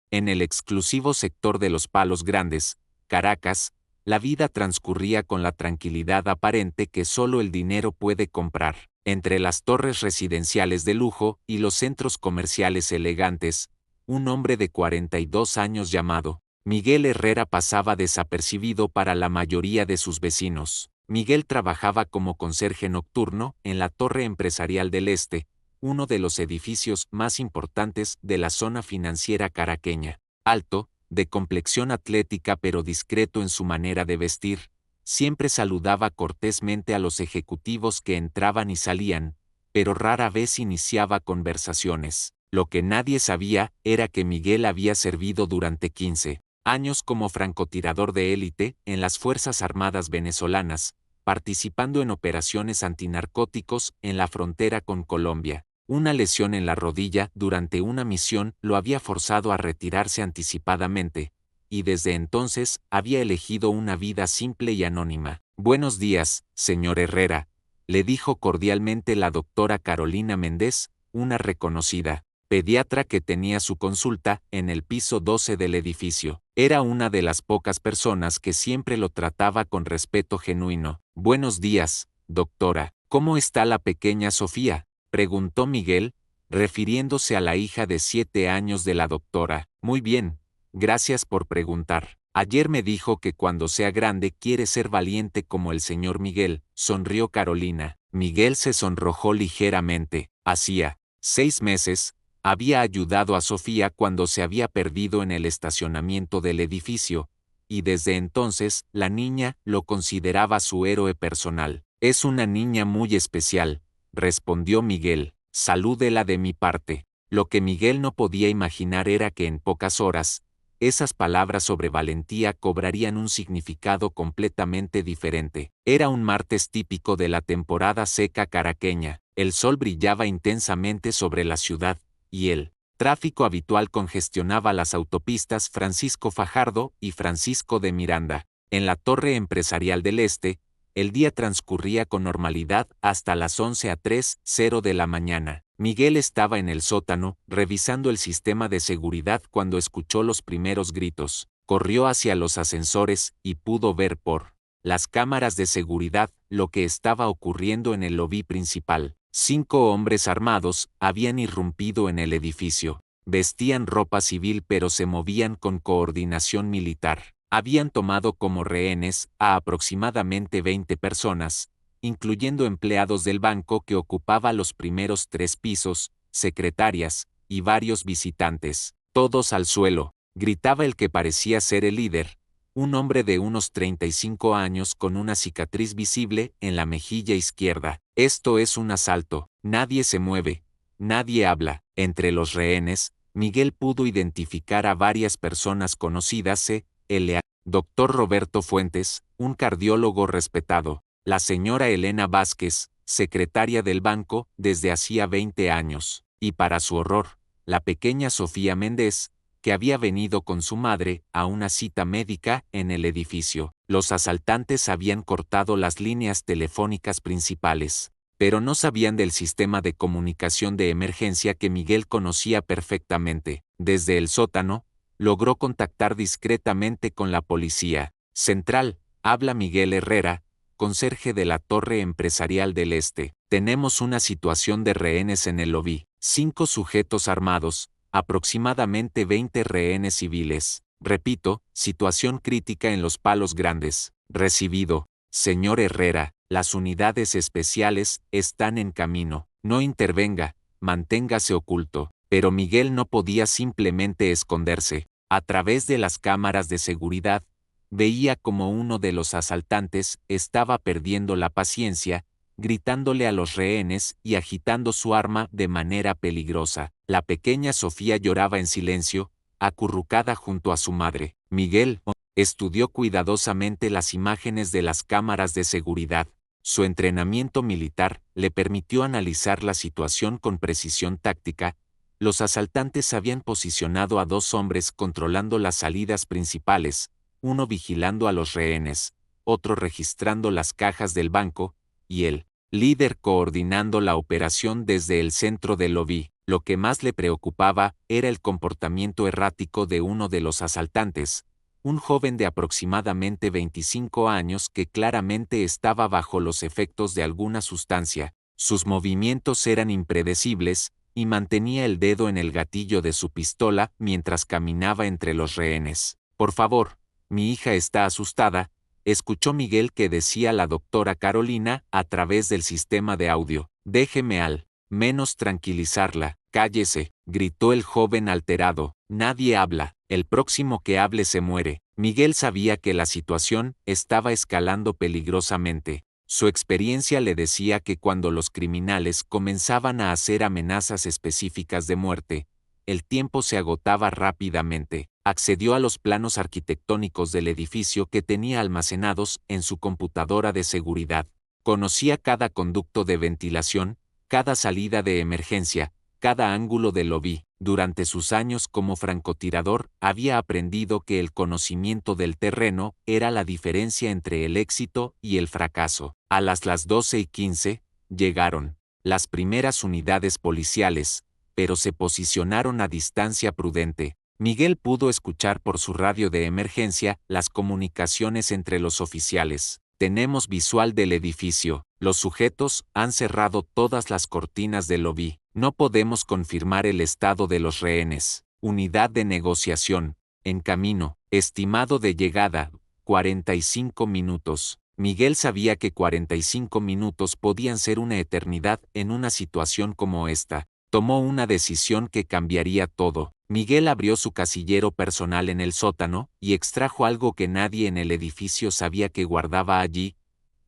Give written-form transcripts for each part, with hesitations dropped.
En el exclusivo sector de los Palos Grandes, Caracas, la vida transcurría con la tranquilidad aparente que solo el dinero puede comprar. Entre las torres residenciales de lujo y los centros comerciales elegantes, un hombre de 42 años llamado Miguel Herrera pasaba desapercibido para la mayoría de sus vecinos. Miguel trabajaba como conserje nocturno en la Torre Empresarial del Este, uno de los edificios más importantes de la zona financiera caraqueña. Alto, de complexión atlética pero discreto en su manera de vestir, siempre saludaba cortésmente a los ejecutivos que entraban y salían, pero rara vez iniciaba conversaciones. Lo que nadie sabía era que Miguel había servido durante 15 años como francotirador de élite en las Fuerzas Armadas venezolanas, participando en operaciones antinarcóticos en la frontera con Colombia. Una lesión en la rodilla durante una misión lo había forzado a retirarse anticipadamente, y desde entonces había elegido una vida simple y anónima. Buenos días, señor Herrera, le dijo cordialmente la doctora Carolina Méndez, una reconocida pediatra que tenía su consulta en el piso 12 del edificio. Era una de las pocas personas que siempre lo trataba con respeto genuino. Buenos días, doctora. ¿Cómo está la pequeña Sofía?, preguntó Miguel, refiriéndose a la hija de 7 años de la doctora. Muy bien, gracias por preguntar. Ayer me dijo que cuando sea grande quiere ser valiente como el señor Miguel, sonrió Carolina. Miguel se sonrojó ligeramente. Hacía 6 meses, había ayudado a Sofía cuando se había perdido en el estacionamiento del edificio, y desde entonces la niña lo consideraba su héroe personal. Es una niña muy especial, respondió Miguel. Salúdela de mi parte. Lo que Miguel no podía imaginar era que en pocas horas, esas palabras sobre valentía cobrarían un significado completamente diferente. Era un martes típico de la temporada seca caraqueña. El sol brillaba intensamente sobre la ciudad, y el tráfico habitual congestionaba las autopistas Francisco Fajardo y Francisco de Miranda. En la Torre Empresarial del Este, el día transcurría con normalidad hasta las 11:03 de la mañana. Miguel estaba en el sótano, revisando el sistema de seguridad cuando escuchó los primeros gritos. Corrió hacia los ascensores y pudo ver por las cámaras de seguridad lo que estaba ocurriendo en el lobby principal. 5 hombres armados habían irrumpido en el edificio. Vestían ropa civil pero se movían con coordinación militar. Habían tomado como rehenes a aproximadamente 20 personas, incluyendo empleados del banco que ocupaba los primeros 3 pisos, secretarias y varios visitantes. Todos al suelo, gritaba el que parecía ser el líder, un hombre de unos 35 años con una cicatriz visible en la mejilla izquierda. Esto es un asalto, nadie se mueve, nadie habla. Entre los rehenes, Miguel pudo identificar a varias personas conocidas, el doctor Roberto Fuentes, un cardiólogo respetado, la señora Elena Vázquez, secretaria del banco desde hacía 20 años, y para su horror, la pequeña Sofía Méndez, que había venido con su madre a una cita médica en el edificio. Los asaltantes habían cortado las líneas telefónicas principales, pero no sabían del sistema de comunicación de emergencia que Miguel conocía perfectamente. Desde el sótano, logró contactar discretamente con la policía central. Habla Miguel Herrera, conserje de la Torre Empresarial del Este. Tenemos una situación de rehenes en el lobby. 5 sujetos armados, aproximadamente 20 rehenes civiles. Repito, situación crítica en los Palos Grandes. Recibido, señor Herrera, las unidades especiales están en camino. No intervenga, manténgase oculto. Pero Miguel no podía simplemente esconderse. A través de las cámaras de seguridad, veía como uno de los asaltantes estaba perdiendo la paciencia, gritándole a los rehenes y agitando su arma de manera peligrosa. La pequeña Sofía lloraba en silencio, acurrucada junto a su madre. Miguel estudió cuidadosamente las imágenes de las cámaras de seguridad. Su entrenamiento militar le permitió analizar la situación con precisión táctica. Los asaltantes habían posicionado a 2 hombres controlando las salidas principales, uno vigilando a los rehenes, otro registrando las cajas del banco, y el líder coordinando la operación desde el centro del lobby. Lo que más le preocupaba era el comportamiento errático de uno de los asaltantes, un joven de aproximadamente 25 años que claramente estaba bajo los efectos de alguna sustancia. Sus movimientos eran impredecibles, y mantenía el dedo en el gatillo de su pistola mientras caminaba entre los rehenes. «Por favor, mi hija está asustada», escuchó Miguel que decía la doctora Carolina a través del sistema de audio. «Déjeme al menos tranquilizarla». «Cállese», gritó el joven alterado. «Nadie habla. El próximo que hable se muere». Miguel sabía que la situación estaba escalando peligrosamente. Su experiencia le decía que cuando los criminales comenzaban a hacer amenazas específicas de muerte, el tiempo se agotaba rápidamente. Accedió a los planos arquitectónicos del edificio que tenía almacenados en su computadora de seguridad. Conocía cada conducto de ventilación, cada salida de emergencia, cada ángulo del lobby. Durante sus años como francotirador, había aprendido que el conocimiento del terreno era la diferencia entre el éxito y el fracaso. A las 12:15, llegaron las primeras unidades policiales, pero se posicionaron a distancia prudente. Miguel pudo escuchar por su radio de emergencia las comunicaciones entre los oficiales. «Tenemos visual del edificio. Los sujetos han cerrado todas las cortinas del lobby. No podemos confirmar el estado de los rehenes. Unidad de negociación. En camino. Estimado de llegada. 45 minutos». Miguel sabía que 45 minutos podían ser una eternidad en una situación como esta. Tomó una decisión que cambiaría todo. Miguel abrió su casillero personal en el sótano y extrajo algo que nadie en el edificio sabía que guardaba allí: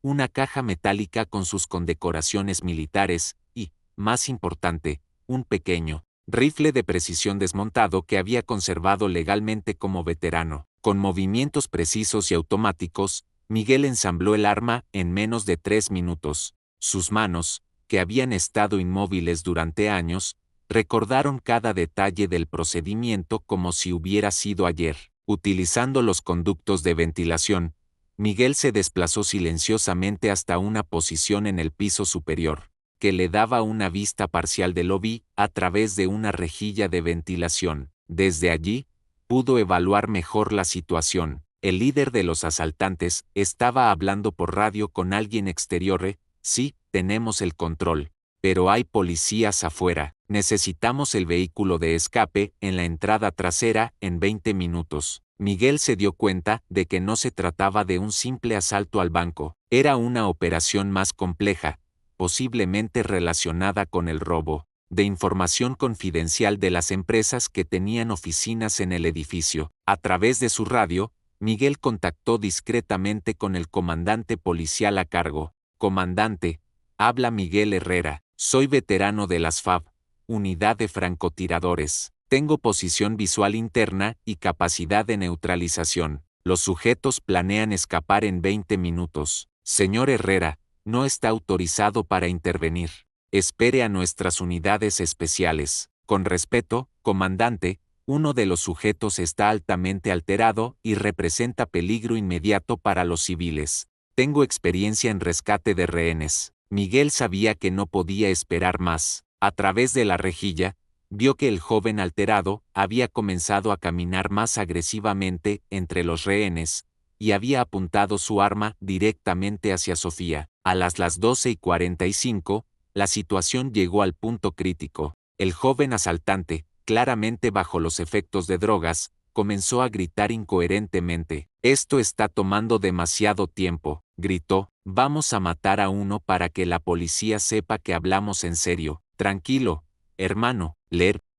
una caja metálica con sus condecoraciones militares y, más importante, un pequeño rifle de precisión desmontado que había conservado legalmente como veterano. Con movimientos precisos y automáticos, Miguel ensambló el arma en menos de 3 minutos. Sus manos, que habían estado inmóviles durante años, recordaron cada detalle del procedimiento como si hubiera sido ayer. Utilizando los conductos de ventilación, Miguel se desplazó silenciosamente hasta una posición en el piso superior, que le daba una vista parcial del lobby a través de una rejilla de ventilación. Desde allí, pudo evaluar mejor la situación. El líder de los asaltantes estaba hablando por radio con alguien exterior. «Sí, tenemos el control, pero hay policías afuera. Necesitamos el vehículo de escape en la entrada trasera en 20 minutos». Miguel se dio cuenta de que no se trataba de un simple asalto al banco. Era una operación más compleja, posiblemente relacionada con el robo de información confidencial de las empresas que tenían oficinas en el edificio. A través de su radio, Miguel contactó discretamente con el comandante policial a cargo. «Comandante, habla Miguel Herrera. Soy veterano de las FAB, unidad de francotiradores. Tengo posición visual interna y capacidad de neutralización. Los sujetos planean escapar en 20 minutos. Señor Herrera, no está autorizado para intervenir. Espere a nuestras unidades especiales. Con respeto, comandante, uno de los sujetos está altamente alterado y representa peligro inmediato para los civiles. Tengo experiencia en rescate de rehenes». Miguel sabía que no podía esperar más. A través de la rejilla, vio que el joven alterado había comenzado a caminar más agresivamente entre los rehenes y había apuntado su arma directamente hacia Sofía. A las 12:45, la situación llegó al punto crítico. El joven asaltante, claramente bajo los efectos de drogas, comenzó a gritar incoherentemente. «Esto está tomando demasiado tiempo», gritó. «Vamos a matar a uno para que la policía sepa que hablamos en serio». «Tranquilo, hermano»,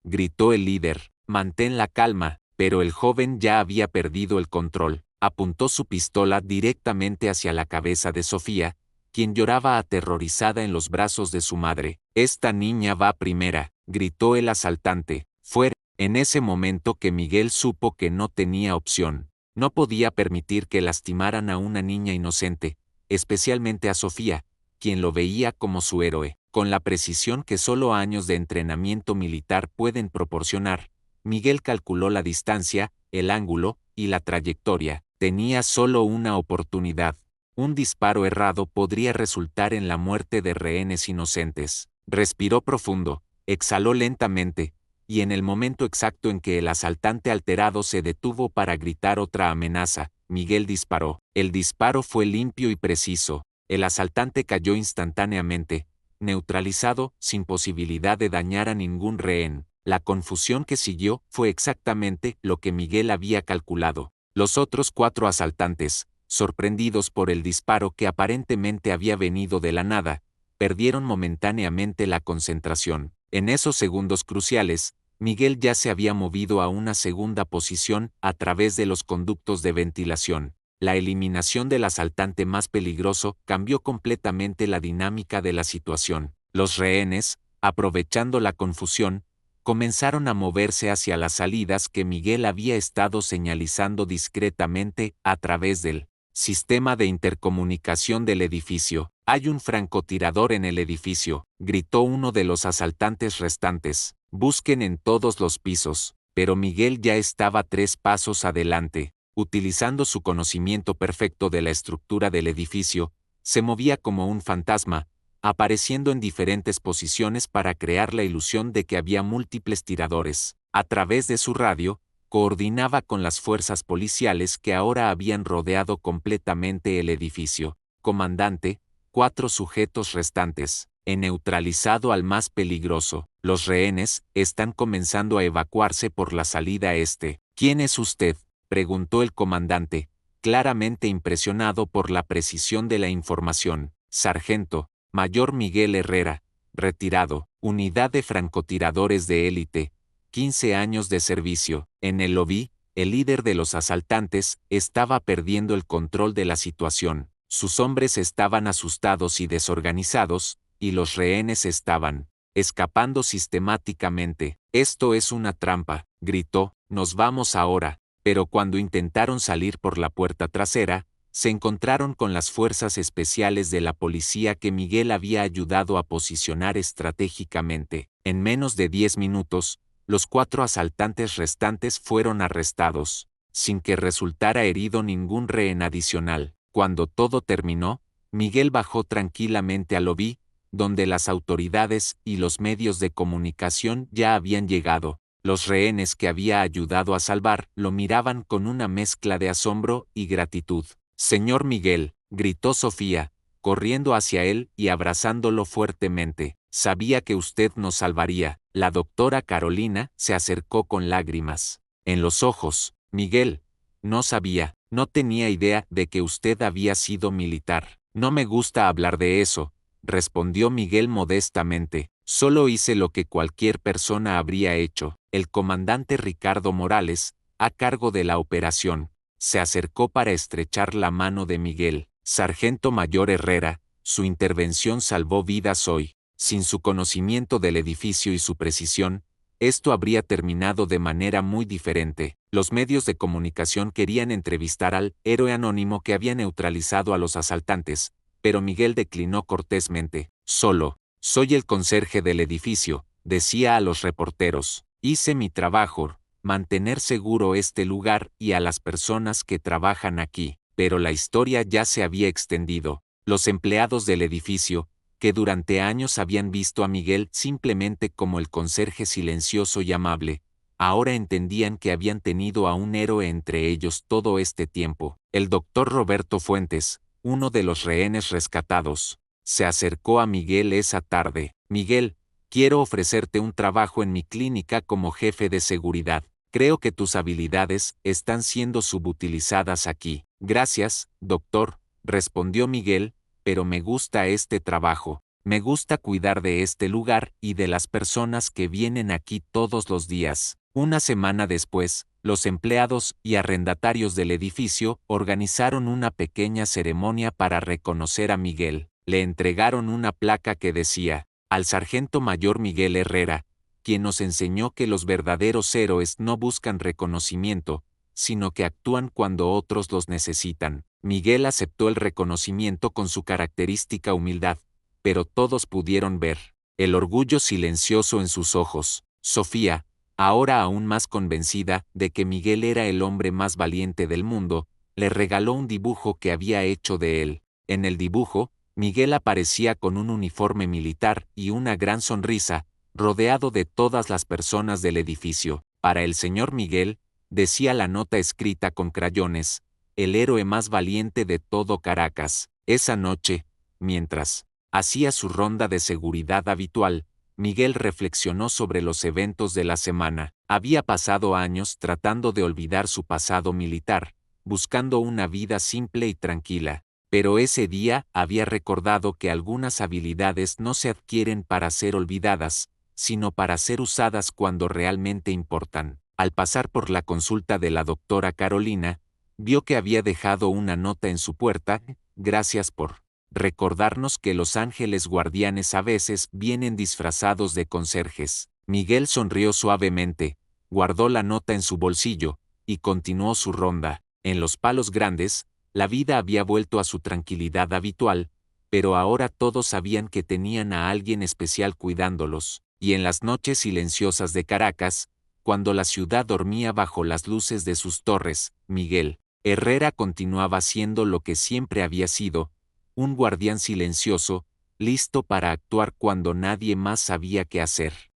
gritó el líder. «Mantén la calma». Pero el joven ya había perdido el control. Apuntó su pistola directamente hacia la cabeza de Sofía, quien lloraba aterrorizada en los brazos de su madre. «Esta niña va primera», gritó el asaltante. «Fuera». En ese momento que Miguel supo que no tenía opción. No podía permitir que lastimaran a una niña inocente, especialmente a Sofía, quien lo veía como su héroe. Con la precisión que solo años de entrenamiento militar pueden proporcionar, Miguel calculó la distancia, el ángulo y la trayectoria. Tenía solo una oportunidad. Un disparo errado podría resultar en la muerte de rehenes inocentes. Respiró profundo, exhaló lentamente, y en el momento exacto en que el asaltante alterado se detuvo para gritar otra amenaza, Miguel disparó. El disparo fue limpio y preciso. El asaltante cayó instantáneamente, neutralizado, sin posibilidad de dañar a ningún rehén. La confusión que siguió fue exactamente lo que Miguel había calculado. Los otros 4 asaltantes, sorprendidos por el disparo que aparentemente había venido de la nada, perdieron momentáneamente la concentración. En esos segundos cruciales, Miguel ya se había movido a una segunda posición a través de los conductos de ventilación. La eliminación del asaltante más peligroso cambió completamente la dinámica de la situación. Los rehenes, aprovechando la confusión, comenzaron a moverse hacia las salidas que Miguel había estado señalizando discretamente a través del sistema de intercomunicación del edificio. «Hay un francotirador en el edificio», gritó uno de los asaltantes restantes. «Busquen en todos los pisos». Pero Miguel ya estaba 3 pasos adelante. Utilizando su conocimiento perfecto de la estructura del edificio, se movía como un fantasma, apareciendo en diferentes posiciones para crear la ilusión de que había múltiples tiradores. A través de su radio, coordinaba con las fuerzas policiales que ahora habían rodeado completamente el edificio. «Comandante, 4 sujetos restantes. He neutralizado al más peligroso. Los rehenes están comenzando a evacuarse por la salida este». «¿Quién es usted?», preguntó el comandante, claramente impresionado por la precisión de la información. «Sargento Mayor Miguel Herrera, retirado, unidad de francotiradores de élite, 15 años de servicio». En el lobby, el líder de los asaltantes estaba perdiendo el control de la situación. Sus hombres estaban asustados y desorganizados, y los rehenes estaban escapando sistemáticamente. «Esto es una trampa», gritó. «Nos vamos ahora». Pero cuando intentaron salir por la puerta trasera, se encontraron con las fuerzas especiales de la policía que Miguel había ayudado a posicionar estratégicamente. En menos de 10 minutos, los 4 asaltantes restantes fueron arrestados, sin que resultara herido ningún rehén adicional. Cuando todo terminó, Miguel bajó tranquilamente al lobby, donde las autoridades y los medios de comunicación ya habían llegado. Los rehenes que había ayudado a salvar lo miraban con una mezcla de asombro y gratitud. «Señor Miguel», gritó Sofía, corriendo hacia él y abrazándolo fuertemente. «Sabía que usted nos salvaría». La doctora Carolina se acercó con lágrimas en los ojos. «Miguel, no sabía, no tenía idea de que usted había sido militar». «No me gusta hablar de eso», respondió Miguel modestamente. «Solo hice lo que cualquier persona habría hecho». El comandante Ricardo Morales, a cargo de la operación, se acercó para estrechar la mano de Miguel. «Sargento Mayor Herrera, su intervención salvó vidas hoy. Sin su conocimiento del edificio y su precisión, esto habría terminado de manera muy diferente». Los medios de comunicación querían entrevistar al héroe anónimo que había neutralizado a los asaltantes, pero Miguel declinó cortésmente. «Soy el conserje del edificio», decía a los reporteros. «Hice mi trabajo, mantener seguro este lugar y a las personas que trabajan aquí». Pero la historia ya se había extendido. Los empleados del edificio, que durante años habían visto a Miguel simplemente como el conserje silencioso y amable, ahora entendían que habían tenido a un héroe entre ellos todo este tiempo. El doctor Roberto Fuentes, uno de los rehenes rescatados, se acercó a Miguel esa tarde. «Miguel, quiero ofrecerte un trabajo en mi clínica como jefe de seguridad. Creo que tus habilidades están siendo subutilizadas aquí». «Gracias, doctor», respondió Miguel, «pero me gusta este trabajo. Me gusta cuidar de este lugar y de las personas que vienen aquí todos los días». Una semana después, los empleados y arrendatarios del edificio organizaron una pequeña ceremonia para reconocer a Miguel. Le entregaron una placa que decía: «Al sargento mayor Miguel Herrera, quien nos enseñó que los verdaderos héroes no buscan reconocimiento, sino que actúan cuando otros los necesitan». Miguel aceptó el reconocimiento con su característica humildad, pero todos pudieron ver el orgullo silencioso en sus ojos. Sofía, ahora aún más convencida de que Miguel era el hombre más valiente del mundo, le regaló un dibujo que había hecho de él. En el dibujo, Miguel aparecía con un uniforme militar y una gran sonrisa, rodeado de todas las personas del edificio. Para el señor Miguel, decía la nota escrita con crayones, el héroe más valiente de todo Caracas. Esa noche, mientras hacía su ronda de seguridad habitual, Miguel reflexionó sobre los eventos de la semana. Había pasado años tratando de olvidar su pasado militar, buscando una vida simple y tranquila. Pero ese día había recordado que algunas habilidades no se adquieren para ser olvidadas, sino para ser usadas cuando realmente importan. Al pasar por la consulta de la doctora Carolina, vio que había dejado una nota en su puerta: gracias por recordarnos que los ángeles guardianes a veces vienen disfrazados de conserjes. Miguel sonrió suavemente, guardó la nota en su bolsillo, y continuó su ronda. En los Palos Grandes, la vida había vuelto a su tranquilidad habitual, pero ahora todos sabían que tenían a alguien especial cuidándolos, y en las noches silenciosas de Caracas, cuando la ciudad dormía bajo las luces de sus torres, Miguel Herrera continuaba siendo lo que siempre había sido, un guardián silencioso, listo para actuar cuando nadie más sabía qué hacer.